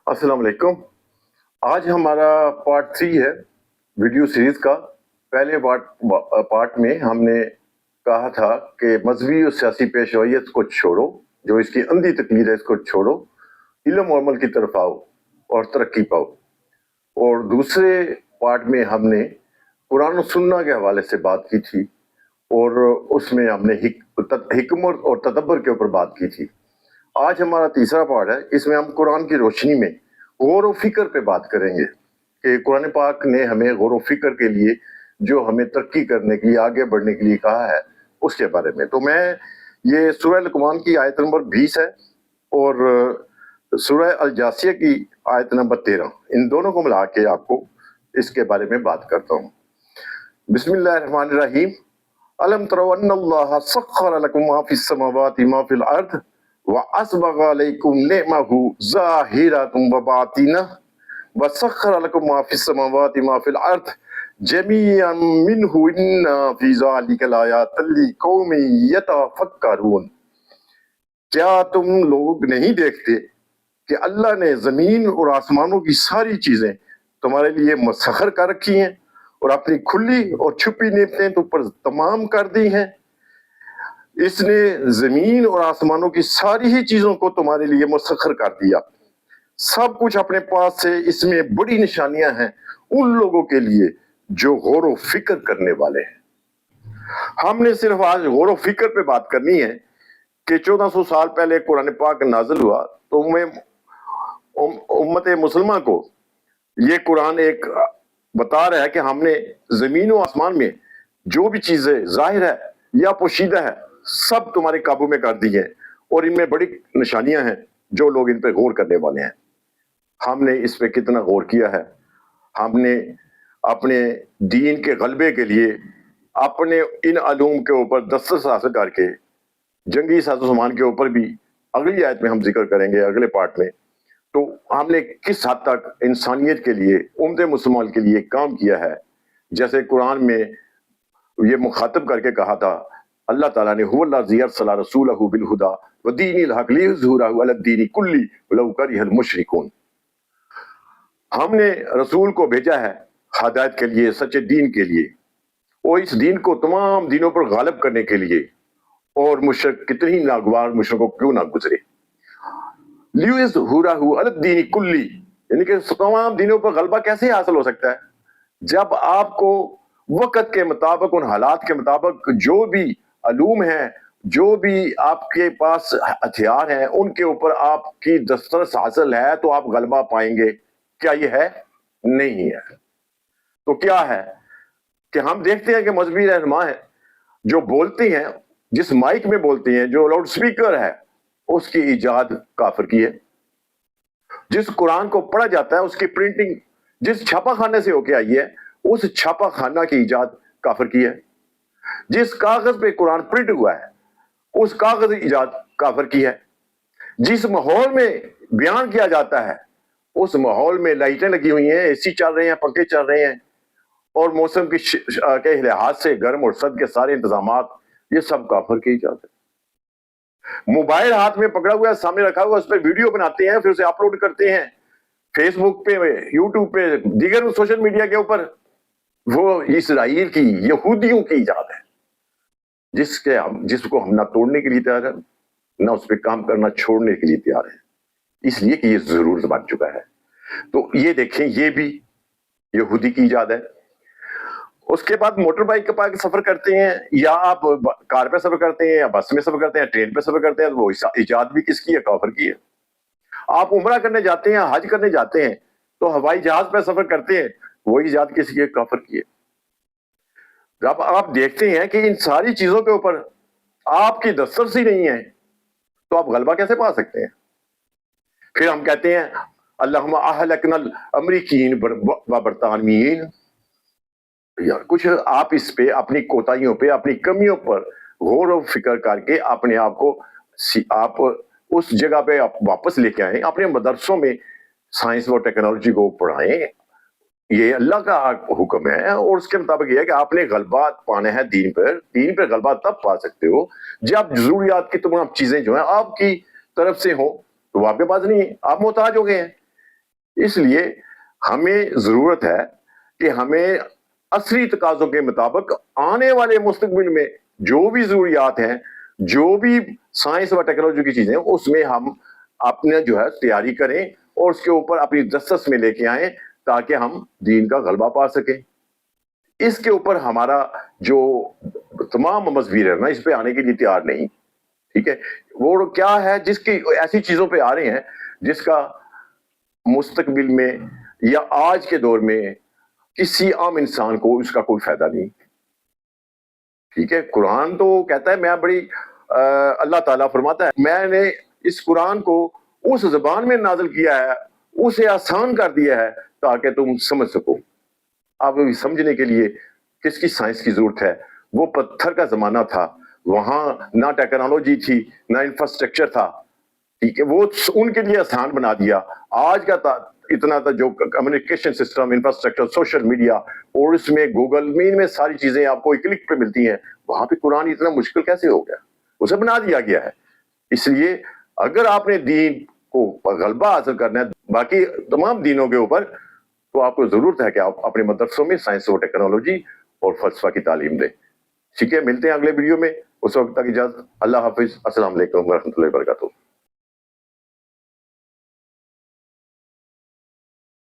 अस्सलाम वालेकुम। आज हमारा पार्ट 3 है वीडियो सीरीज का। पहले पार्ट में हमने कहा था कि मजहबी और सियासी पेशवाइयत को छोड़ो, जो इसकी अंधी तकलीद है इसको छोड़ो, इल्म और अमल की तरफ आओ और तरक्की पाओ। और दूसरे पार्ट में हमने कुरान और सुन्ना के हवाले से बात की थी और उसमें हमने हिकमत और तदब्बर के ऊपर बात की थी। आज हमारा तीसरा पार्ट है, इसमें हम कुरान की रोशनी में गौर व फिक्र पे बात करेंगे कि कुरान पाक ने हमें गौर व फिक्र के लिए जो हमें तरक्की करने के लिए, आगे बढ़ने के लिए कहा है, उसके बारे में। तो मैं ये सूरह लुक़मान की आयत नंबर 20 है और सूरह अल जासिया की आयत नंबर 13, इन दोनों को मिला के आपको इसके बारे में बात करता हूँ। बिस्मिल्लाहिर्रहमानिर्रहीम। अलम तरो अन्नल्लाह सख्खर लकुम मा फिस समावाति मा फिल अर्द व अस्बग अलैकुम निअमहु ज़ाहिरतुम व बातिनह व सख्खर लकुम मा फिस समावाति मा फिल अर्द जमीअन मिन्हु इन्ना फी ज़ालिका लायातिन लिक़ौमिन यतफक्करून। क्या तुम लोग नहीं देखते कि अल्लाह ने जमीन और आसमानों की सारी चीजें तुम्हारे लिए मुसख्खर कर रखी हैं और अपनी खुली और छुपी नेमतें तुम पर तमाम कर दी हैं। इसने जमीन और आसमानों की सारी ही चीजों को तुम्हारे लिए मुसख्खर कर दिया। सब कुछ अपने पास से इसमें बड़ी निशानियां हैं उन लोगों के लिए जो गौर व फिक्र करने वाले हैं। हमने सिर्फ आज गौर व फिक्र पे बात करनी है कि 1400 साल पहले कुरान पाक नाजिल हुआ तो उम्मत मुसलमान को ये कुरान एक बता रहा है कि हमने जमीन और आसमान में जो भी चीजें जाहिर है या पोशीदा है सब तुम्हारे काबू में कर दी है और इनमें बड़ी निशानियां हैं जो लोग इन पे गौर करने वाले हैं। हमने इस पे कितना गौर किया है। हमने अपने दीन के गलबे के लिए अपने इन अलूम के ऊपर दस्तरस हासिल करके जंगी साजो सामान के ऊपर भी अगली आयत में हम जिक्र करेंगे अगले पार्ट में। तो हमने किस हद तक इंसानियत के लिए, उम्मत मुसलमान के लिए काम किया है। जैसे कुरान में ये मुखातब करके कहा था अल्लाह ताला ने हुवल्लाज़ी अरसला रसूलहु बिल हुदा व दीनिल हक़ लियुज़हिरहु अला दीनि कुल्ली वलौ करिहल मुशरिकून। हमने रसूल को भेजा है हिदायत के लिए, सच्चे दीन के लिए, और इस दीन को तमाम दीनों पर गालिब करने के लिए, और मुशरिक कितने ही नागवार मुशरिकों को क्यों ना गुजरे। लियुज़हिरहु अला दीनि कुल्ली, यानी कि तमाम दीनों पर गलबा कैसे हासिल हो सकता है जब आपको वक्त के मुताबिक, उन हालात के मुताबिक जो भी अलूम है, जो भी आपके पास हथियार हैं, उनके ऊपर आपकी दस्तरस हासिल है तो आप गलबा पाएंगे। क्या ये है? नहीं है। तो क्या है कि हम देखते हैं कि मजहबी रहनुमा है जो बोलती हैं, जिस माइक में बोलती हैं, जो लाउड स्पीकर है, उसकी इजाद काफिर की है। जिस कुरान को पढ़ा जाता है उसकी प्रिंटिंग जिस छापा खाने से होके आई है, उस छापा खाना की इजाद काफिर की है। जिस कागज पे कुरान प्रिंट हुआ है उस कागज की इजाद काफिर की है। जिस माहौल में बयान किया जाता है उस माहौल में लाइटें लगी हुई हैं, एसी चल रहे हैं, पंखे चल रहे हैं और मौसम के लिहाज से गर्म और सर्द के सारे इंतजामात, ये सब काफिर की इजाद है। मोबाइल हाथ में पकड़ा हुआ है, सामने रखा हुआ, उस पर वीडियो बनाते हैं, फिर उसे अपलोड करते हैं फेसबुक पे, यूट्यूब पे, दीगर सोशल मीडिया के ऊपर। वो इसराइल की, यहूदियों की इजाद है जिसको हम ना तोड़ने के लिए तैयार है, ना उस पर काम करना छोड़ने के लिए तैयार है, इसलिए कि ये जरूरत बन चुका है। तो ये देखें, ये भी यहूदी की इजाद है। उसके बाद मोटर बाइक पे सफर करते हैं, या आप कार पे सफर करते हैं, या बस में सफर करते हैं, ट्रेन पे सफर करते हैं, तो वो इजाद भी किसकी है? काफिर की है। आप उम्रा करने जाते हैं, हज करने जाते हैं, तो हवाई जहाज पे सफर करते हैं, वो इजाद किसकी है? काफिर की है। जब आप देखते हैं कि इन सारी चीजों के ऊपर आपकी दस्तरस ही नहीं है तो आप गलबा कैसे पा सकते हैं? फिर हम कहते हैं अल्लाहुम्मा अहलकनल अमरीकीन व बरतानियीन। यार कुछ आप इस पे, अपनी कोताहियों पे, अपनी कमियों पर गौर व फिक्र करके अपने आप को आप उस जगह पे आप वापस लेके आए, अपने मदरसों में साइंस और टेक्नोलॉजी को पढ़ाएं। ये अल्लाह का हुक्म है और उसके मुताबिक ये है कि आपने गलबा पाना है दीन पर गलबा तब पा सकते हो जब जरूरियात की तमाम चीजें जो है आपकी तरफ से हो, तो वो आपके पास नहीं है, आप मोहताज हो गए हैं। اس لیے ہمیں ضرورت ہے کہ ہمیں عصری تقاضوں کے مطابق آنے والے مستقبل میں جو بھی ضروریات ہیں، جو بھی سائنس و ٹیکنالوجی کی چیزیں ہیں، اس میں ہم اپنے جو ہے تیاری کریں اور اس کے اوپر اپنی دسترس میں لے کے آئیں تاکہ ہم دین کا غلبہ پا سکیں. اس کے اوپر ہمارا جو تمام مذہبی رہنا اس پہ آنے کے لیے تیار نہیں. ٹھیک ہے، وہ کیا ہے جس کی ایسی چیزوں پہ آ رہے ہیں جس کا مستقبل میں یا آج کے دور میں کسی عام انسان کو اس کا کوئی فائدہ نہیں. ٹھیک ہے، قرآن تو کہتا ہے میں بڑی اللہ تعالیٰ فرماتا ہے میں نے اس قرآن کو اس زبان میں نازل کیا ہے، اسے آسان کر دیا ہے تاکہ تم سمجھ سکو. اب سمجھنے کے لیے کس کی سائنس کی ضرورت ہے؟ وہ پتھر کا زمانہ تھا، وہاں نہ ٹیکنالوجی تھی نہ انفراسٹرکچر تھا. ٹھیک ہے، وہ ان کے لیے آسان بنا دیا. آج کا اتنا تھا جو communication system, infrastructure, social media اور اس میں گوگل میں ساری چیزیں آپ کو ایک کلک پہ ملتی ہیں. وہاں پہ قرآن اتنا مشکل کیسے ہو گیا؟ اسے بنا دیا گیا ہے. اس لیے اگر آپ نے دین کو غلبہ حاصل کرنا ہے باقی تمام دینوں کے اوپر، تو آپ کو ضرورت ہے کہ آپ اپنے مدرسوں میں سائنس اور ٹیکنالوجی اور فلسفہ کی تعلیم دیں. ٹھیک ہے، ملتے ہیں اگلے ویڈیو میں. اس وقت تک اجازت. اللہ حافظ. السلام علیکم ورحمۃ اللہ وبرکاتہ.